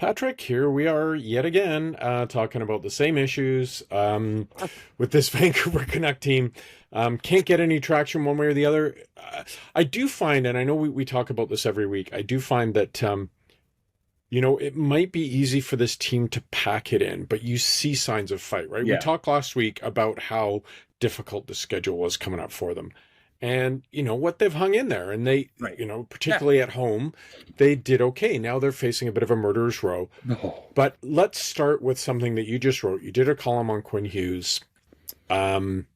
Patrick, here we are yet again talking about the same issues with this Vancouver Canuck team. Can't get any traction one way or the other. I do find, and I know we talk about this every week, I do find that, it might be easy for this team to pack it in, but you see signs of fight, right? We Yeah, talked last week about how difficult the schedule was coming up for them. And you know what, they've hung in there, and they, right. Yeah. particularly at home, they did okay. Now they're facing a bit of a murderer's row. No. But let's start with something that you just wrote. You did a column on Quinn Hughes. Um,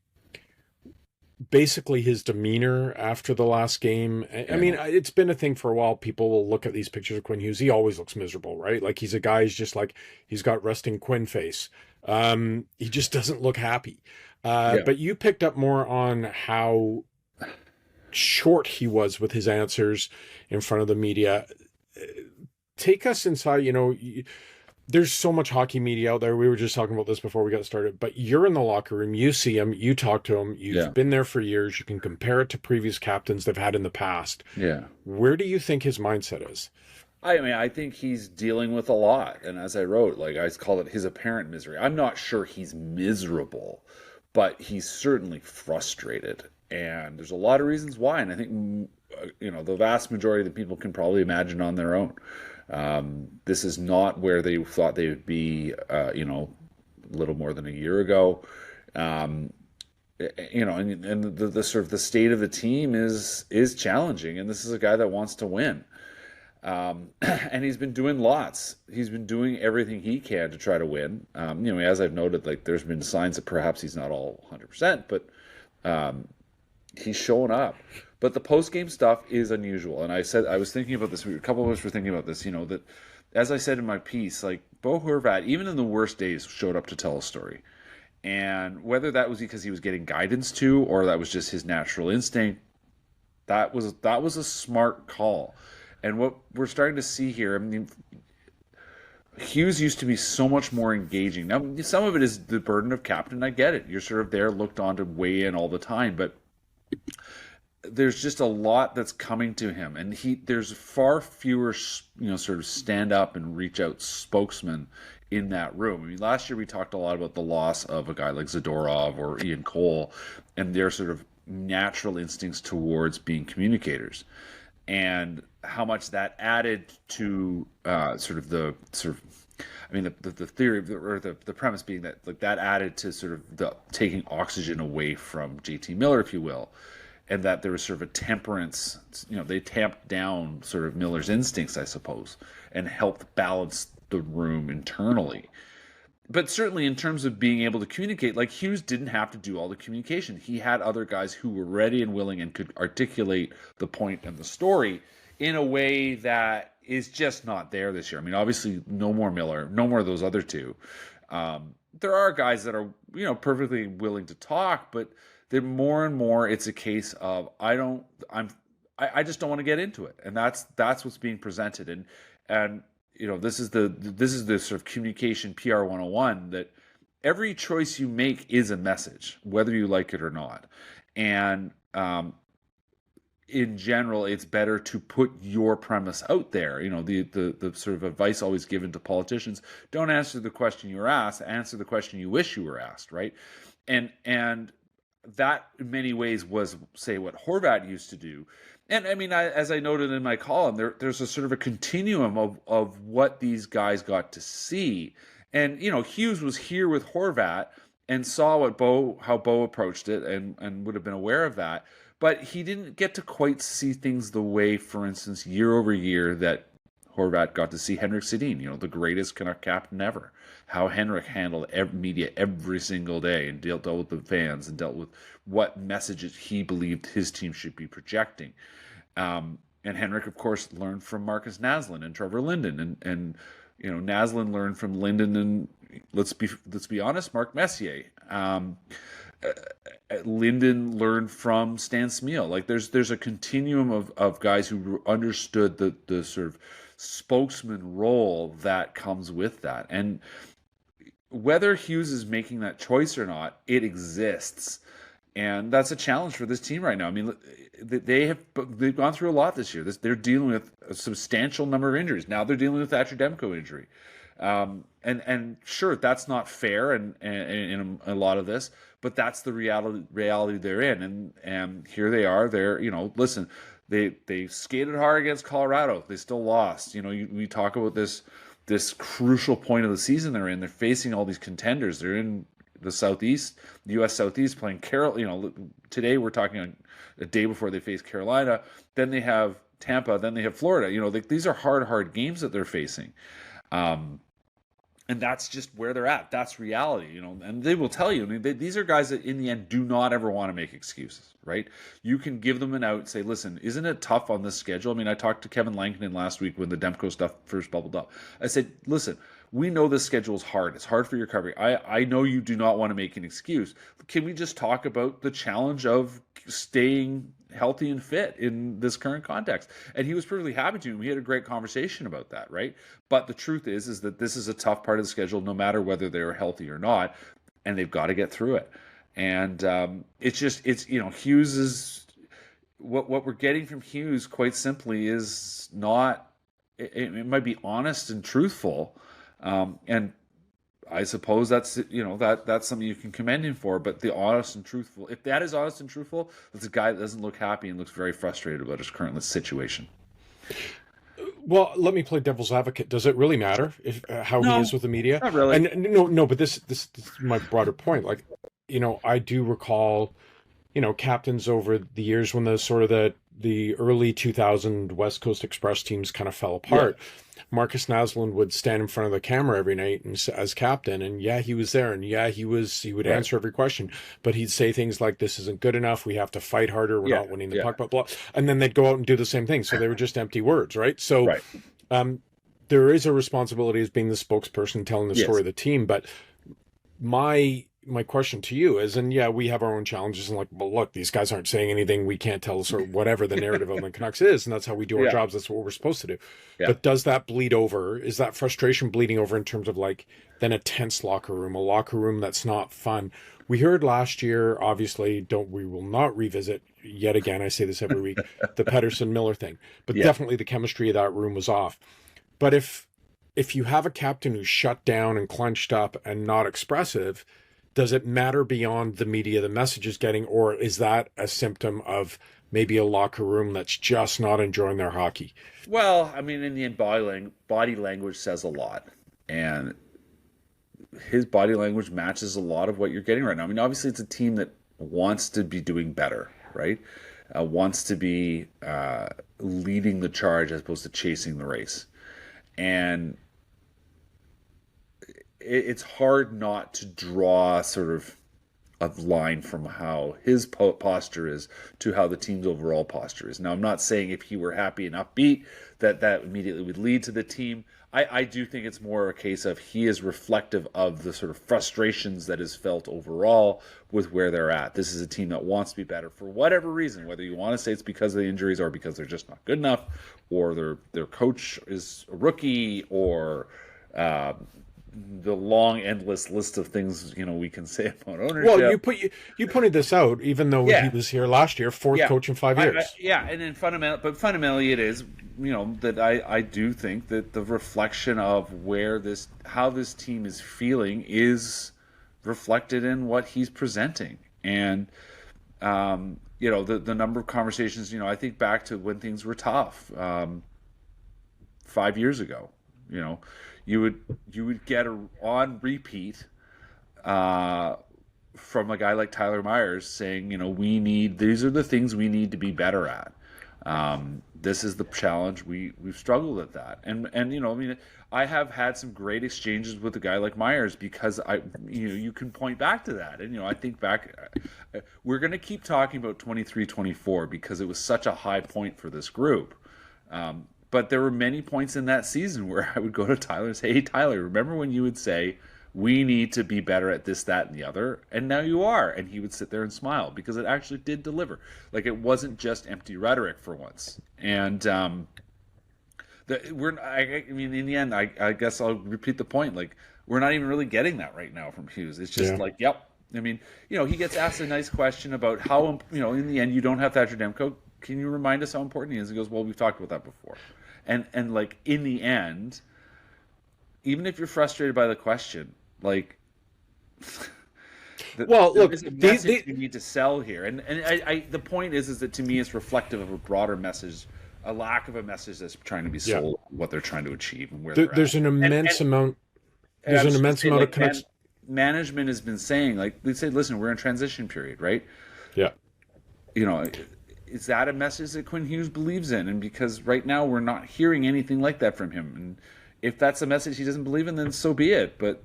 Basically, his demeanor after the last game. I mean, Yeah. it's been a thing for a while. People will look at these pictures of Quinn Hughes. He always looks miserable, right? Like he's a guy who's just like, he's got resting Quinn face. He just doesn't look happy. Yeah. But you picked up more on how short he was with his answers in front of the media. Take us inside, there's so much hockey media out there. We were just talking about this before we got started, but you're in the locker room, you see him, you talk to him, Yeah. you've been there for years, you can compare it to previous captains they've had in the past. Yeah. Where do you think his mindset is? I mean, I think he's dealing with a lot. And as I wrote, like I call it his apparent misery. I'm not sure he's miserable, but he's certainly frustrated. And there's a lot of reasons why. And I think, the vast majority of the people can probably imagine on their own. This is not where they thought they would be, a little more than a year ago. Um, and the sort of the state of the team is challenging. And this is a guy that wants to win. And he's been doing lots. He's been doing everything he can to try to win. As I've noted, like there's been signs that perhaps he's not all 100%, but um, he's showing up. But the post game stuff is unusual. And I was thinking about this. A couple of us were thinking about this. That as I said in my piece, like Bo Horvat, even in the worst days, showed up to tell a story. And whether that was because he was getting guidance to, or that was just his natural instinct, that was a smart call. And what we're starting to see here, I mean, Hughes used to be so much more engaging. Now, some of it is the burden of captain. I get it. You're sort of there, looked on to weigh in all the time, but there's just a lot that's coming to him, and there's far fewer, sort of stand up and reach out spokesmen in that room. I mean, last year we talked a lot about the loss of a guy like Zadorov or Ian Cole, and their sort of natural instincts towards being communicators, and how much that added to I mean, the theory or the premise being that like that added to sort of the taking oxygen away from JT Miller, if you will, and that there was sort of a temperance. They tamped down sort of Miller's instincts, I suppose, and helped balance the room internally. But certainly in terms of being able to communicate, like Hughes didn't have to do all the communication. He had other guys who were ready and willing and could articulate the point and the story in a way that is just not there this year. I mean, obviously, no more Miller, no more of those other two. There are guys that are, perfectly willing to talk, but then more and more, it's a case of I just don't want to get into it, and that's what's being presented, and this is the sort of communication PR 101 that every choice you make is a message, whether you like it or not, and in general, it's better to put your premise out there. The sort of advice always given to politicians: don't answer the question you were asked, answer the question you wish you were asked, right? And that in many ways was, say, what Horvat used to do. And I mean, as I noted in my column, there's a sort of a continuum of what these guys got to see. And Hughes was here with Horvat and saw how Bo approached it, and would have been aware of that. But he didn't get to quite see things the way, for instance, year over year, that Horvat got to see Henrik Sedin, the greatest Canuck captain ever. How Henrik handled media every single day and dealt with the fans and dealt with what messages he believed his team should be projecting. And Henrik, of course, learned from Marcus Naslund and Trevor Linden, and Naslund learned from Linden and let's be honest, Mark Messier. Linden learned from Stan Smeel. Like there's a continuum of guys who understood the sort of spokesman role that comes with that. And whether Hughes is making that choice or not, it exists. And that's a challenge for this team right now. I mean, they've gone through a lot this year. They're dealing with a substantial number of injuries. Now they're dealing with Thatcher Demko injury. And sure, that's not fair in a lot of this, but that's the reality they're in. And here they are. They're, listen, they skated hard against Colorado. They still lost. We talk about this crucial point of the season they're in. They're facing all these contenders. They're in the Southeast, the U.S. Southeast, playing today we're talking on a day before they face Carolina. Then they have Tampa. Then they have Florida. These are hard games that they're facing. And that's just where they're at. That's reality, and they will tell you. I mean, these are guys that in the end do not ever want to make excuses, right? You can give them an out and say, listen, isn't it tough on this schedule? I mean, I talked to Kevin Lankinen last week when the Demko stuff first bubbled up. I said, listen, we know this schedule is hard. It's hard for your recovery. I know you do not want to make an excuse. Can we just talk about the challenge of staying healthy and fit in this current context? And he was perfectly happy to. We had a great conversation about that, right? But the truth is that this is a tough part of the schedule, no matter whether they're healthy or not, and they've got to get through it. And Hughes is what we're getting from Hughes, quite simply, is not. It might be honest and truthful, and I suppose that's that's something you can commend him for. But the honest and truthful, if that is honest and truthful, that's a guy that doesn't look happy and looks very frustrated about his current situation. Well, let me play devil's advocate. Does it really matter how he is with the media? Not really. And no. But this is my broader point. Like, I do recall, captains over the years when the early 2000 West Coast Express teams kind of fell apart. Yeah. Marcus Naslund would stand in front of the camera every night as captain, and he was there, and he would answer every question, but he'd say things like, "This isn't good enough. We have to fight harder. We're not winning the puck." Blah blah. And then they'd go out and do the same thing. So they were just empty words, right? So, there is a responsibility as being the spokesperson telling the story of the team. But my question to you is, and we have our own challenges, and look, these guys aren't saying anything. We can't tell us, or whatever the narrative of the Canucks is, and that's how we do our jobs. That's what we're supposed to do. Yeah. But does that bleed over? Is that frustration bleeding over in terms of then a tense locker room that's not fun? We heard last year, obviously, we will not revisit yet again. I say this every week, the Pettersson Miller thing, but definitely the chemistry of that room was off. But if you have a captain who's shut down and clenched up and not expressive, does it matter beyond the media the message is getting, or is that a symptom of maybe a locker room that's just not enjoying their hockey? Well, I mean, in the end, body language says a lot, and his body language matches a lot of what you're getting right now. I mean, obviously, it's a team that wants to be doing better, right? Wants to be leading the charge as opposed to chasing the race, and it's hard not to draw sort of a line from how his posture is to how the team's overall posture is. Now, I'm not saying if he were happy and upbeat that immediately would lead to the team. I do think it's more a case of he is reflective of the sort of frustrations that is felt overall with where they're at. This is a team that wants to be better for whatever reason, whether you want to say it's because of the injuries or because they're just not good enough, or their coach is a rookie, or the long, endless list of things we can say about ownership. Well, you pointed this out, even though he was here last year, fourth coach in 5 years. And then fundamentally, it is that I do think that the reflection of how this team is feeling is reflected in what he's presenting, and the number of conversations. I think back to when things were tough 5 years ago. You would get on repeat from a guy like Tyler Myers saying, these are the things we need to be better at. This is the challenge. We've struggled at that. And I have had some great exchanges with a guy like Myers because you can point back to that. And, I think back, we're going to keep talking about 23-24 because it was such a high point for this group. But there were many points in that season where I would go to Tyler and say, "Hey, Tyler, remember when you would say, we need to be better at this, that, and the other? And now you are." And he would sit there and smile because it actually did deliver. It wasn't just empty rhetoric for once. And in the end, I guess I'll repeat the point. We're not even really getting that right now from Hughes. It's just yep, I mean, he gets asked a nice question about how, in the end, you don't have Thatcher Demko. Can you remind us how important he is? He goes, well, we've talked about that before. And like, in the end, even if you're frustrated by the question, like, Well, there look, is a message you need to sell here. And the point is that to me, it's reflective of a broader message, a lack of a message that's trying to be yeah, sold, what they're trying to achieve and where they're at. there's an immense amount. And I There's an was just immense saying, amount of like, Canucks. management has been saying, like, they say, listen, we're in transition period, right? Yeah. You know, is that a message that Quinn Hughes believes in? And because right now we're not hearing anything like that from him. And if that's a message he doesn't believe in, then so be it. But,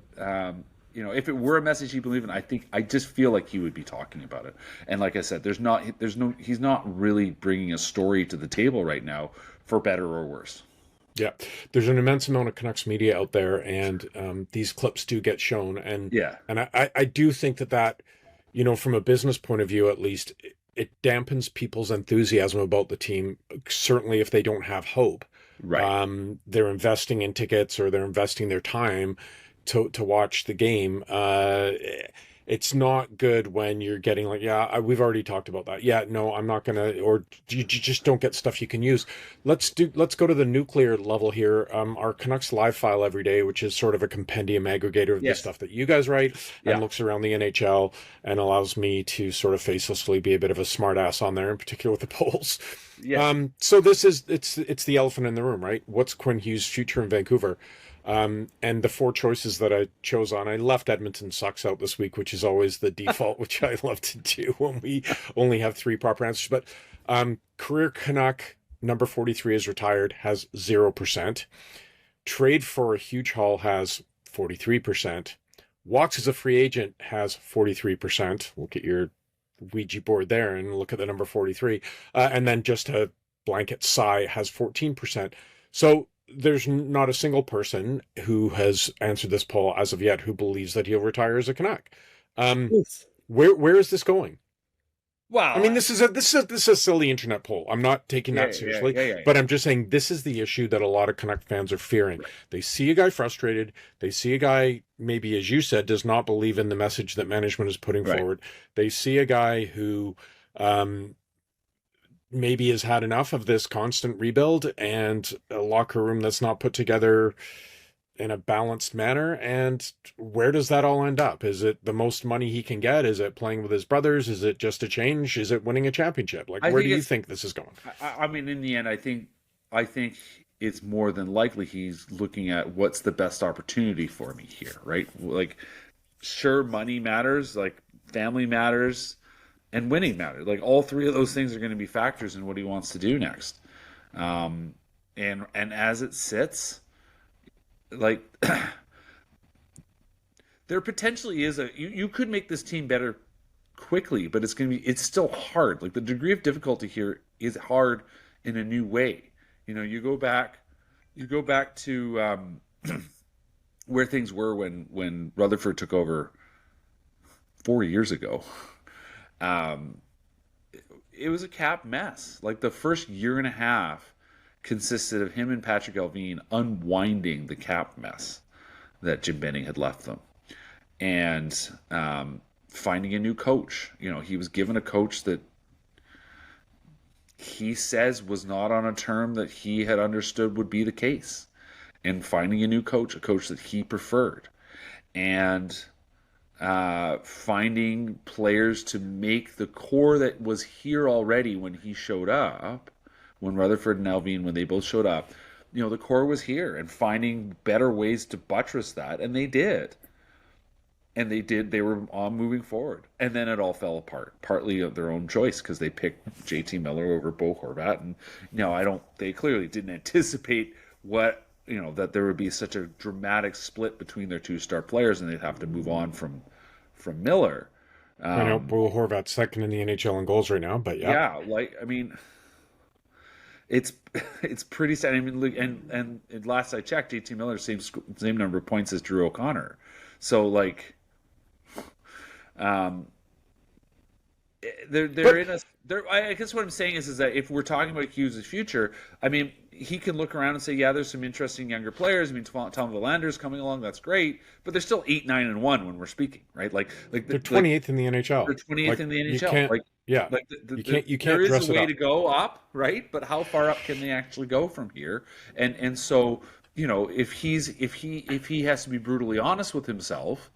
if it were a message he believed in, I just feel like he would be talking about it. And like I said, he's not really bringing a story to the table right now, for better or worse. Yeah, there's an immense amount of Canucks media out there, and these clips do get shown, and Yeah. I do think that from a business point of view, at least, it dampens people's enthusiasm about the team. Certainly, if they don't have hope, Right. they're investing in tickets or they're investing their time to watch the game. It's not good when you're getting like, yeah, we've already talked about that. Yeah, no, I'm not gonna, or you just don't get stuff you can use. Let's go to the nuclear level here. Our Canucks live file every day, which is sort of a compendium aggregator of the Yes. stuff that you guys write, and Yeah. looks around the NHL and allows me to sort of facelessly be a bit of a smartass on there, in particular with the polls. Yes. So it's the elephant in the room, right? What's Quinn Hughes' future in Vancouver? And the four choices that I chose I left Edmonton sucks out this week, which is always the default, which I love to do when we only have three proper answers. But career Canuck number 43 is retired, has 0%. Trade for a huge haul has 43%. Walks as a free agent has 43%. Look at your Ouija board there and look at the number 43. And then just a blanket sigh has 14%. So there's not a single person who has answered this poll as of yet who believes that he'll retire as a Canuck. Oof. Where is this going? Wow. I mean, this is a silly internet poll. I'm not taking that seriously, but I'm just saying this is the issue that a lot of Canuck fans are fearing. Right. They see a guy frustrated. They see a guy, maybe as you said, does not believe in the message that management is putting Right. forward. They see a guy who maybe has had enough of this constant rebuild and a locker room that's not put together in a balanced manner. And where does that all end up? Is it the most money he can get? Is it playing with his brothers? Is it just a change? Is it winning a championship? Like, where do you think this is going? I mean, in the end, I think it's more than likely he's looking at what's the best opportunity for me here, right? Like, sure, money matters, like family matters, and winning matters. Like, all three of those things are going to be factors in what he wants to do next. And as it sits, like, there potentially is you could make this team better quickly, but it's still hard. Like, the degree of difficulty here is hard in a new way. You go back to where things were when Rutherford took over 4 years ago. It was a cap mess. Like, the first year and a half consisted of him and Patrick Allvin unwinding the cap mess that Jim Benning had left them, and finding a new coach. He was given a coach that he says was not on a term that he had understood would be the case, and finding a new coach, a coach that he preferred, and finding players to make the core that was here already when he showed up, when Rutherford and Allvin, when they both showed up, the core was here, and finding better ways to buttress that, and they did. They were on moving forward. And then it all fell apart, partly of their own choice, because they picked JT Miller over Bo Horvat. And, they clearly didn't anticipate that there would be such a dramatic split between their two star players, and they'd have to move on from Miller. I know Bo Horvat's second in the NHL in goals right now, but yeah. Yeah, I mean, it's pretty sad. I mean, and last I checked, JT Miller same number of points as Drew O'Connor. So, they're But in a they're I guess what I'm saying is that if we're talking about Hughes' future, I mean, he can look around and say, yeah, there's some interesting younger players. I mean, Tom Villander's coming along, that's great, but they're still 8-9-1 when we're speaking, right? they're Like 28th in the they're NHL. 28th Like in the you NHL. can't, yeah, you There can't is a dress it way up. to go up, right? But how far up can they actually go from here? And so, if he has to be brutally honest with himself,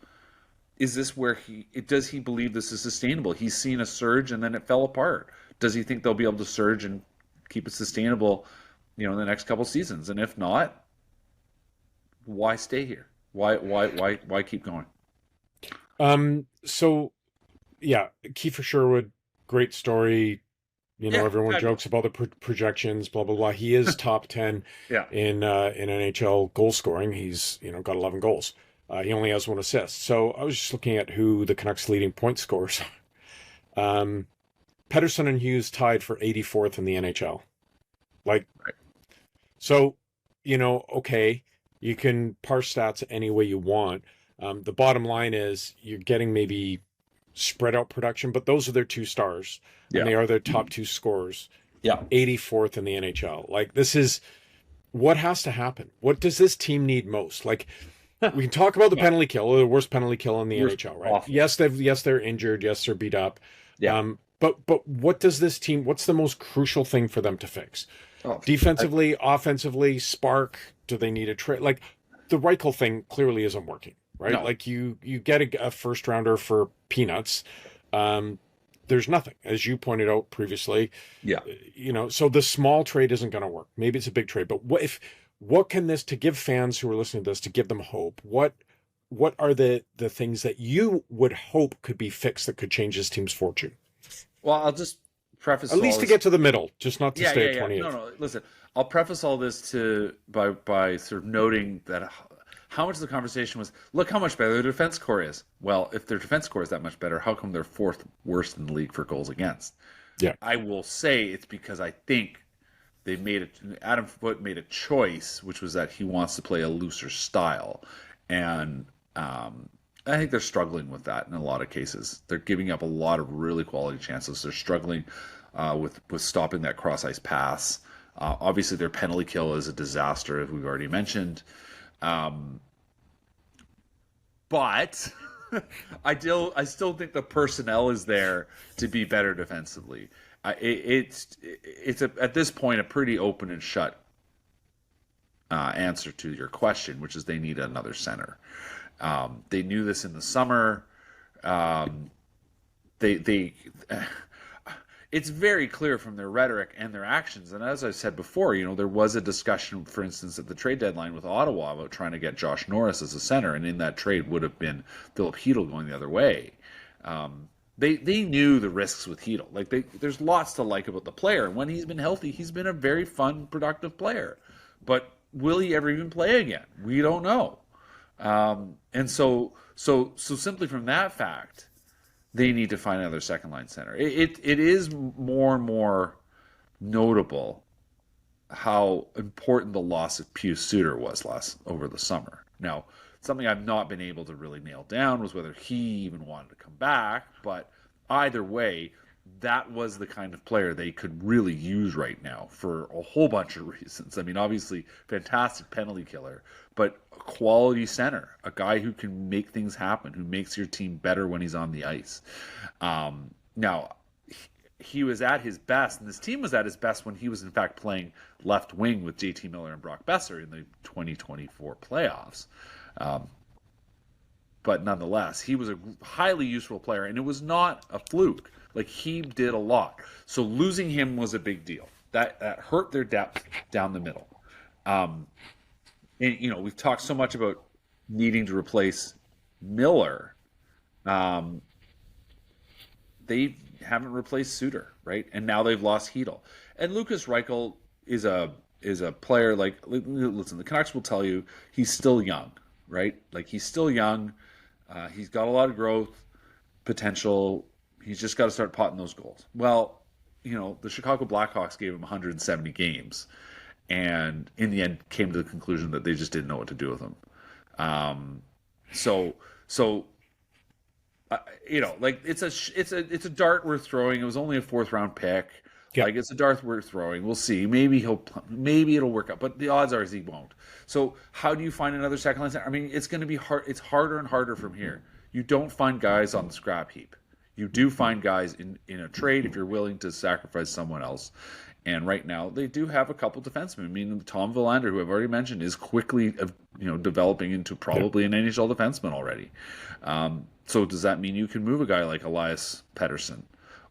is this where does he believe this is sustainable? He's seen a surge and then it fell apart. Does he think they'll be able to surge and keep it sustainable, in the next couple seasons? And if not, why stay here? Why keep going? So yeah, Kiefer Sherwood, great story. Yeah, Everyone fabulous. jokes about the projections, blah blah blah. He is top 10 Yeah. in NHL goal scoring. He's got 11 goals. He only has one assist. So I was just looking at who the Canucks' leading point scorers are. Pettersson and Hughes tied for 84th in the NHL. Like, Right. so, okay, you can parse stats any way you want. The bottom line is you're getting maybe spread out production, but those are their two stars, and Yeah. they are their top two scorers. Yeah. 84th in the NHL. Like, this is what has to happen. What does this team need most? Like, we can talk about the Yeah. penalty kill, or the worst penalty kill in the NHL, right? Awful. Yes, they're injured. Yes, they're beat up. Yeah. But what does this team? What's the most crucial thing for them to fix? Oh, Defensively, offensively, spark. Do they need a trade? Like, the Reichel thing clearly isn't working, right? no. Like, you get a first rounder for peanuts. There's nothing, as you pointed out previously. Yeah. So the small trade isn't going to work. Maybe it's a big trade, but what can this, to give fans who are listening to this, to give them hope? What are the things that you would hope could be fixed that could change this team's fortune? Well, I'll just preface At least to get to the middle, just not to stay at 28th. No. Listen, I'll preface all this by sort of noting that how much of the conversation was, look how much better their defense core is. Well, if their defense core is that much better, how come they're fourth worst in the league for goals against? Yeah. I will say it's because I think Adam Foote made a choice, which was that he wants to play a looser style, and I think they're struggling with that in a lot of cases. They're giving up a lot of really quality chances. They're struggling with stopping that cross ice pass. Obviously, their penalty kill is a disaster, as we've already mentioned. But I still think the personnel is there to be better defensively. It's at this point a pretty open and shut answer to your question, which is they need another center. They knew this in the summer. They it's very clear from their rhetoric and their actions. And as I said before, there was a discussion, for instance, at the trade deadline with Ottawa about trying to get Josh Norris as a center, and in that trade would have been Philip Hedl going the other way. They knew the risks with Hedl. Like, there's lots to like about the player. And when he's been healthy, he's been a very fun, productive player. But will he ever even play again? We don't know. And so simply from that fact, they need to find another second line center. It is more and more notable how important the loss of Pius Suter was over the summer. Now, something I've not been able to really nail down was whether he even wanted to come back, but either way, that was the kind of player they could really use right now for a whole bunch of reasons. I mean, obviously, fantastic penalty killer, but a quality center, a guy who can make things happen, who makes your team better when he's on the ice. Now, he was at his best, and this team was at his best when he was, in fact, playing left wing with JT Miller and Brock Besser in the 2024 playoffs. But nonetheless, he was a highly useful player, and it was not a fluke. Like, he did a lot. So losing him was a big deal. That hurt their depth down the middle. And, we've talked so much about needing to replace Miller. They haven't replaced Suter, right? And now they've lost Hedl. And Lucas Reichel is a player, like, listen, the Canucks will tell you he's still young, right? Like, he's still young. He's got a lot of growth potential. He's just got to start potting those goals. Well, the Chicago Blackhawks gave him 170 games, and in the end came to the conclusion that they just didn't know what to do with him. So uh, like it's a dart worth throwing. It was only a fourth round pick. Yeah, Like it's a dart worth throwing. We'll see. Maybe it'll work out, but the odds are is he won't. So how do you find another second line center? I mean, it's going to be hard. It's harder and harder from here. You don't find guys on the scrap heap. You do find guys in a trade if you're willing to sacrifice someone else. And right now, they do have a couple defensemen. I mean, Tom Verlander, who I've already mentioned, is quickly, developing into probably an NHL defenseman already. So does that mean you can move a guy like Elias Pettersson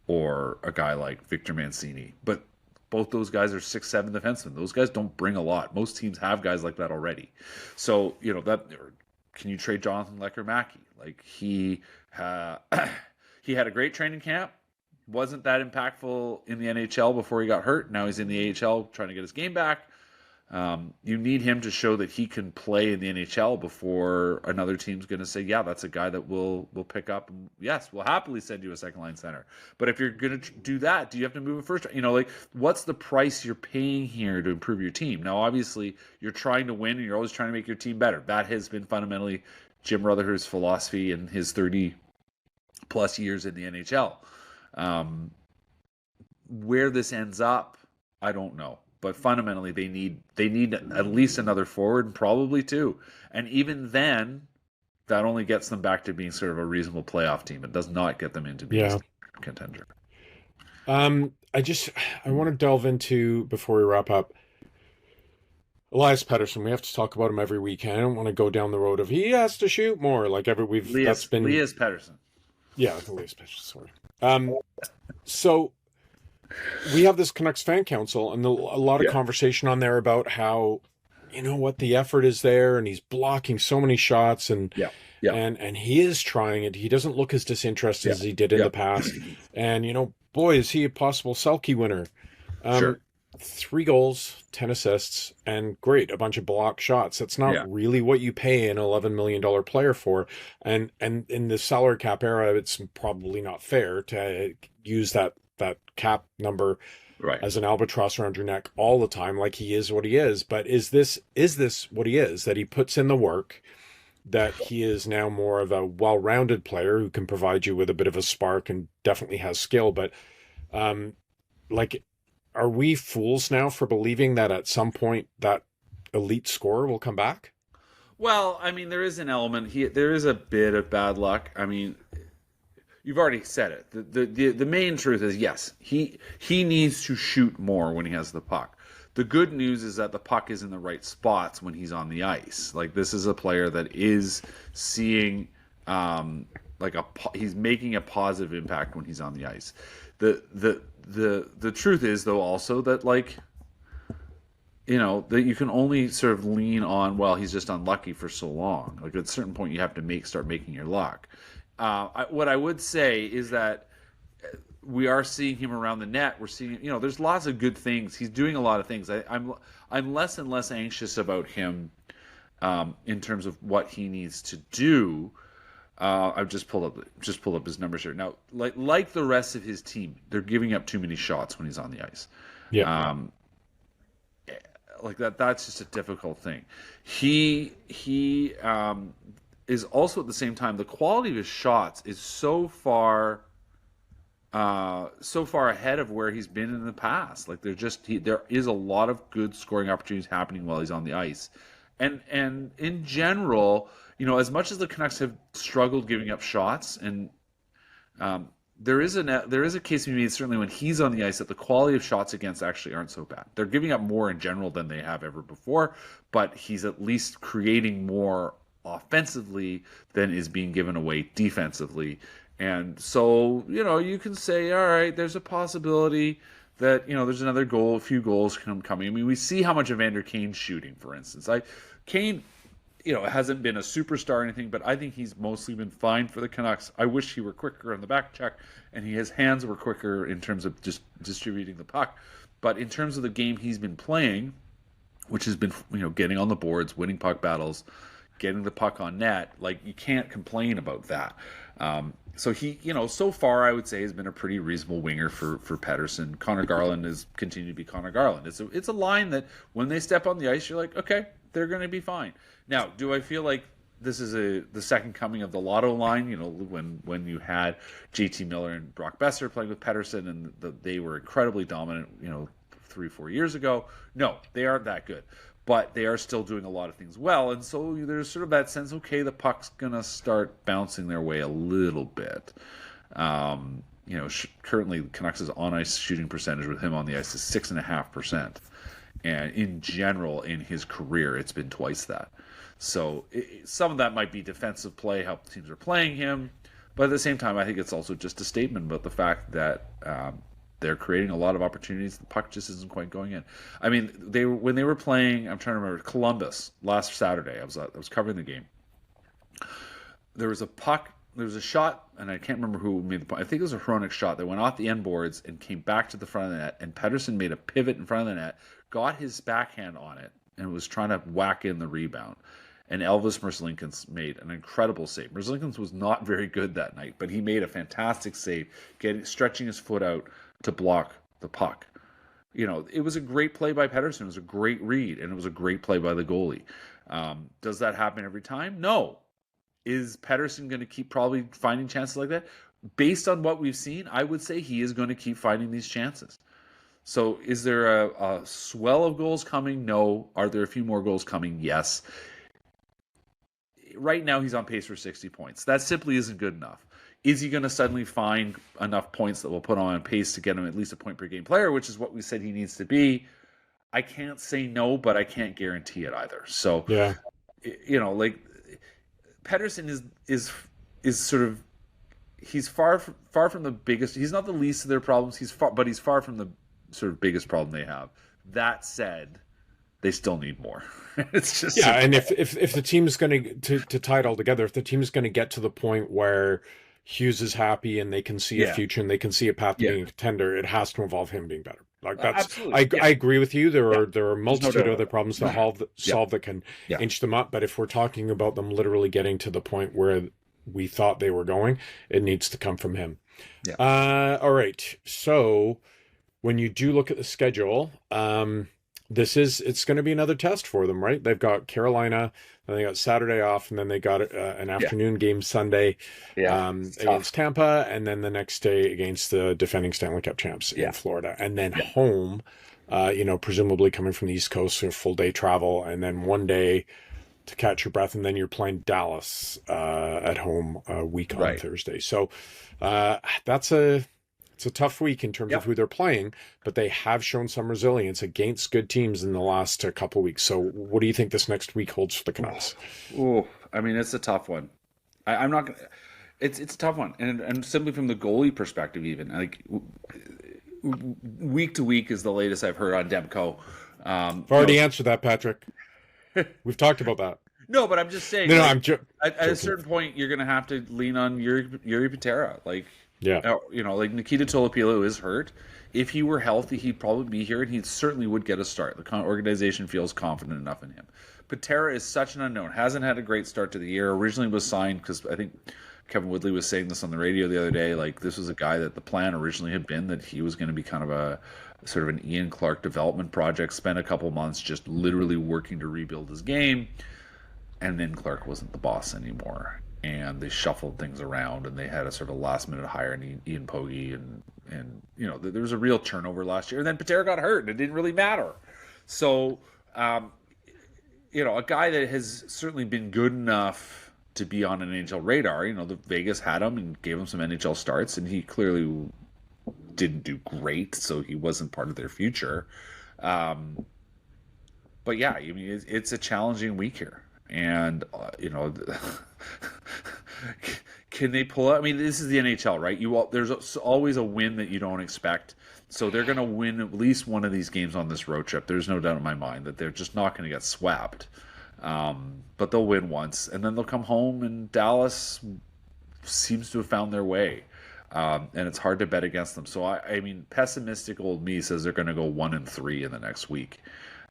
or a guy like Victor Mancini? But both those guys are 6'7" defensemen. Those guys don't bring a lot. Most teams have guys like that already. So can you trade Jonathan Lecker-Mackey? Like he he had a great training camp. Wasn't that impactful in the NHL before he got hurt. Now he's in the AHL trying to get his game back. You need him to show that he can play in the NHL before another team's going to say, yeah, that's a guy that we'll pick up. And yes, we'll happily send you a second line center. But if you're going to do that, do you have to move a first? What's the price you're paying here to improve your team? Now, obviously, you're trying to win and you're always trying to make your team better. That has been fundamentally Jim Rutherford's philosophy in his 30 plus years in the NHL. Where this ends up, I don't know. But fundamentally, they need at least another forward, probably two. And even then, that only gets them back to being sort of a reasonable playoff team. It does not get them into being a contender. I want to delve into, before we wrap up, Elias Pettersson. We have to talk about him every weekend. I don't want to go down the road of he has to shoot more. Like Elias Pettersson. Yeah, Elias Pettersson. Sorry. So we have this Canucks fan council, and a lot of conversation on there about how, the effort is there, and he's blocking so many shots, and and he is trying it. He doesn't look as disinterested as he did in the past. And boy, is he a possible Selke winner. Sure. 3 goals, 10 assists, and great, a bunch of block shots. That's not really what you pay an $11 million player for. And in the salary cap era, it's probably not fair to use that cap number as an albatross around your neck all the time, like he is what he is. But is this what he is, that he puts in the work, that he is now more of a well-rounded player who can provide you with a bit of a spark and definitely has skill? But are we fools now for believing that at some point that elite scorer will come back? Well, I mean, there is an element. There is a bit of bad luck. I mean, you've already said it. The main truth is, yes, he needs to shoot more when he has the puck. The good news is that the puck is in the right spots when he's on the ice. Like, this is a player that is seeing he's making a positive impact when he's on the ice. The truth is, though, also that that you can only sort of lean on, well, he's just unlucky for so long. Like, at a certain point, you have to start making your luck. What I would say is that we are seeing him around the net. We're seeing, there's lots of good things. He's doing a lot of things. I'm less and less anxious about him in terms of what he needs to do. I've just pulled up his numbers here. Now, like the rest of his team, they're giving up too many shots when he's on the ice. Yeah. Like that's just a difficult thing. He is also, at the same time, the quality of his shots is so far ahead of where he's been in the past. Like there is a lot of good scoring opportunities happening while he's on the ice, and in general, as much as the Canucks have struggled giving up shots, and there is a case to be made, certainly when he's on the ice, that the quality of shots against actually aren't so bad. They're giving up more in general than they have ever before, but he's at least creating more offensively than is being given away defensively. And so, you can say, all right, there's a possibility that, there's another goal, a few goals coming. I mean, we see how much Evander Kane's shooting, for instance. Kane, hasn't been a superstar or anything, but I think he's mostly been fine for the Canucks. I wish he were quicker on the back check, and his hands were quicker in terms of just distributing the puck. But in terms of the game he's been playing, which has been, getting on the boards, winning puck battles, getting the puck on net, you can't complain about that. So he, so far I would say has been a pretty reasonable winger for Pettersson. Connor Garland has continued to be Connor Garland. It's a line that when they step on the ice, you're like, okay, they're going to be fine. Now, do I feel like this is the second coming of the Lotto line. When you had JT Miller and Brock Besser playing with Pettersson, and they were incredibly dominant. 3-4 years ago. No, they aren't that good, but they are still doing a lot of things well. And so there's sort of that sense, okay, the puck's gonna start bouncing their way a little bit. Currently Canucks' on ice shooting percentage with him on the ice is 6.5%, and in general in his career it's been twice that. So some of that might be defensive play, how teams are playing him, but at the same time, I think it's also just a statement about the fact that they're creating a lot of opportunities. The puck just isn't quite going in. I mean, when they were playing, I'm trying to remember, Columbus last Saturday. I was covering the game. There was a puck. There was a shot, and I can't remember who made the point. I think it was a Hronik shot that went off the end boards and came back to the front of the net. And Pettersson made a pivot in front of the net, got his backhand on it, and was trying to whack in the rebound. And Elvis Merzlikins made an incredible save. Merzlikins was not very good that night, but he made a fantastic save, stretching his foot out to block the puck. It was a great play by Pettersson. It was a great read, and it was a great play by the goalie. Does that happen every time? No. Is Pettersson going to keep probably finding chances like that? Based on what we've seen, I would say he is going to keep finding these chances. So is there a swell of goals coming? No. Are there a few more goals coming? Yes. Right now he's on pace for 60 points. That simply isn't good enough. Is he going to suddenly find enough points that will put him on pace to get him at least a point per game player, which is what we said he needs to be? I can't say no, but I can't guarantee it either. So, yeah, Pettersson is sort of, he's far from the biggest. He's not the least of their problems. But he's far from the sort of biggest problem they have. That said, they still need more. It's just and if the team's going to tie it all together, if the team's going to get to the point where Hughes is happy and they can see a future and they can see a path to being a contender, it has to involve him being better. Like that's, I agree with you. There are a multitude of other problems to solve that can inch them up. But if we're talking about them literally getting to the point where we thought they were going, it needs to come from him. Yeah. All right. So when you do look at the schedule, it's going to be another test for them, right? They've got Carolina, then they got Saturday off, and then they got an afternoon game Sunday against Tampa, and then the next day against the defending Stanley Cup champs in Florida, and then home, presumably coming from the East Coast, so full day travel, and then one day to catch your breath, and then you're playing Dallas at home a week on Thursday. So it's a tough week in terms of who they're playing, but they have shown some resilience against good teams in the last couple of weeks. So what do you think this next week holds for the Canucks? Oh, I mean, it's a tough one. I'm not going to... It's a tough one. And simply from the goalie perspective even, like week to week is the latest I've heard on Demko. I've already answered that, Patrick. We've talked about that. No, but I'm just saying. No, at a certain point, you're going to have to lean on Yuri Patera. Like Nikita Tolopilo is hurt. If he were healthy, he'd probably be here, and he certainly would get a start. The organization feels confident enough in him. Patera is such an unknown. Hasn't had a great start to the year. Originally was signed because I think Kevin Woodley was saying this on the radio the other day. Like, this was a guy that the plan originally had been that he was going to be kind of a sort of an Ian Clark development project. Spent a couple months just literally working to rebuild his game, and then Clark wasn't the boss anymore. And they shuffled things around, and they had a sort of last-minute hire in Ian Pogge, and there was a real turnover last year. And then Patera got hurt, and it didn't really matter. So, a guy that has certainly been good enough to be on an NHL radar. The Vegas had him and gave him some NHL starts, and he clearly didn't do great, so he wasn't part of their future. But yeah, I mean, it's a challenging week here. And can they pull out? I mean, this is the NHL, right? There's always a win that you don't expect. So they're going to win at least one of these games on this road trip. There's no doubt in my mind that they're just not going to get swept. But they'll win once, and then they'll come home, and Dallas seems to have found their way. And it's hard to bet against them. So I mean, pessimistic old me says they're going to go 1-3 in the next week.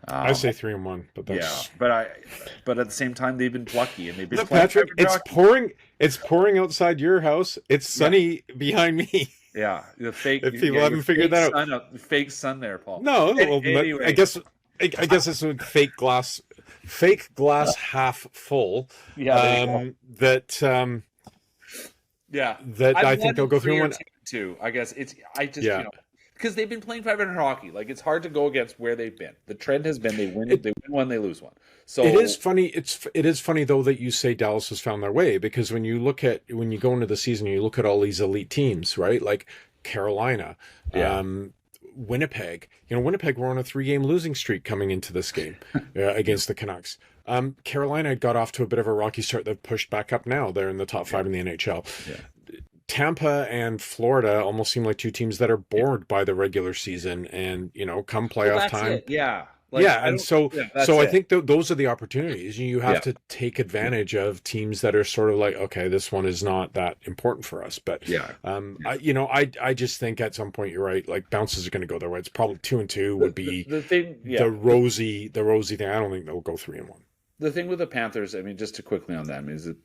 I say 3-1, but that's but at the same time they've been plucky and they've been Patrick. It's pouring. It's pouring outside your house. It's sunny behind me. Yeah, the fake. If people haven't figured that out, fake sun there, Paul. No, anyway. I guess it's a fake glass fake glass half full. Yeah, there you go. That Yeah, that I'm I think one they'll in go through three or one. two and two. I guess it's I just Yeah, because they've been playing 500 hockey. Like it's hard to go against where they've been. The trend has been it they win one, they lose one. it is So funny. It is funny though that you say Dallas has found their way, because when you go into the season, you look at all these elite teams, right? Like Carolina, yeah, um, Winnipeg. Winnipeg were on a 3-game losing streak coming into this game yeah, against the Canucks. Carolina got off to a bit of a rocky start. They've pushed back up now. They're in the top yeah, five in the NHL. yeah, Tampa and Florida almost seem like two teams that are yeah. bored by the regular season, and come Well, playoff that's time. it. Yeah, like Yeah, I and don't. so Yeah, so that's I it. think those are the opportunities. You have Yeah, to take advantage of teams that are sort of like, okay, this one is not that important for us. But yeah, yeah. I just think at some point you're right. Like bounces are going to go their way. It's probably 2-2 would be The thing, the yeah, rosy thing. I don't think they'll go 3-1. the thing with the Panthers. I mean, just to quickly on them is that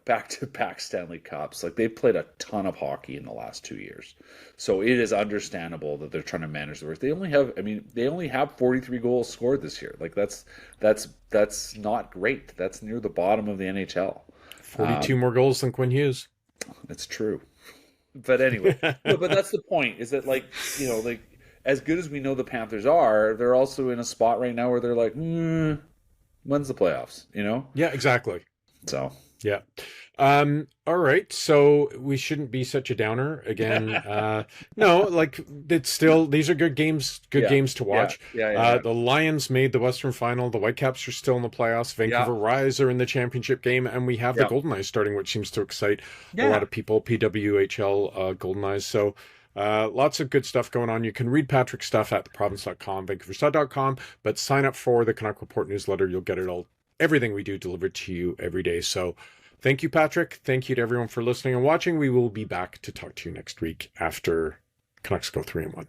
back to back Stanley Cups. Like they've played a ton of hockey in the last 2 years, so it is understandable that they're trying to manage the work. They only have 43 goals scored this year. Like that's not great. That's near the bottom of the NHL. 42 more goals than Quinn Hughes. That's true. But anyway, no, but that's the point. Is that like as good as we know the Panthers are, they're also in a spot right now where they're like, when's the playoffs? Yeah, exactly. So. Yeah. All right. So we shouldn't be such a downer again. No, like it's still, these are good Yeah, games to yeah, watch. yeah, yeah, The Lions made the Western Final. The Whitecaps are still in the playoffs. yeah, Vancouver Rise are in the championship game, and we have the yeah, Golden Eyes starting, which seems to excite a lot yeah, of people. PWHL Golden Eyes. So lots of good stuff going on. You can read Patrick's stuff at theprovince.com, vancouverstud.com, but sign up for the Canuck Report newsletter. You'll get it all, everything we do delivered to you every day. So thank you, Patrick. Thank you to everyone for listening and watching. We will be back to talk to you next week after Canucks go 3-1.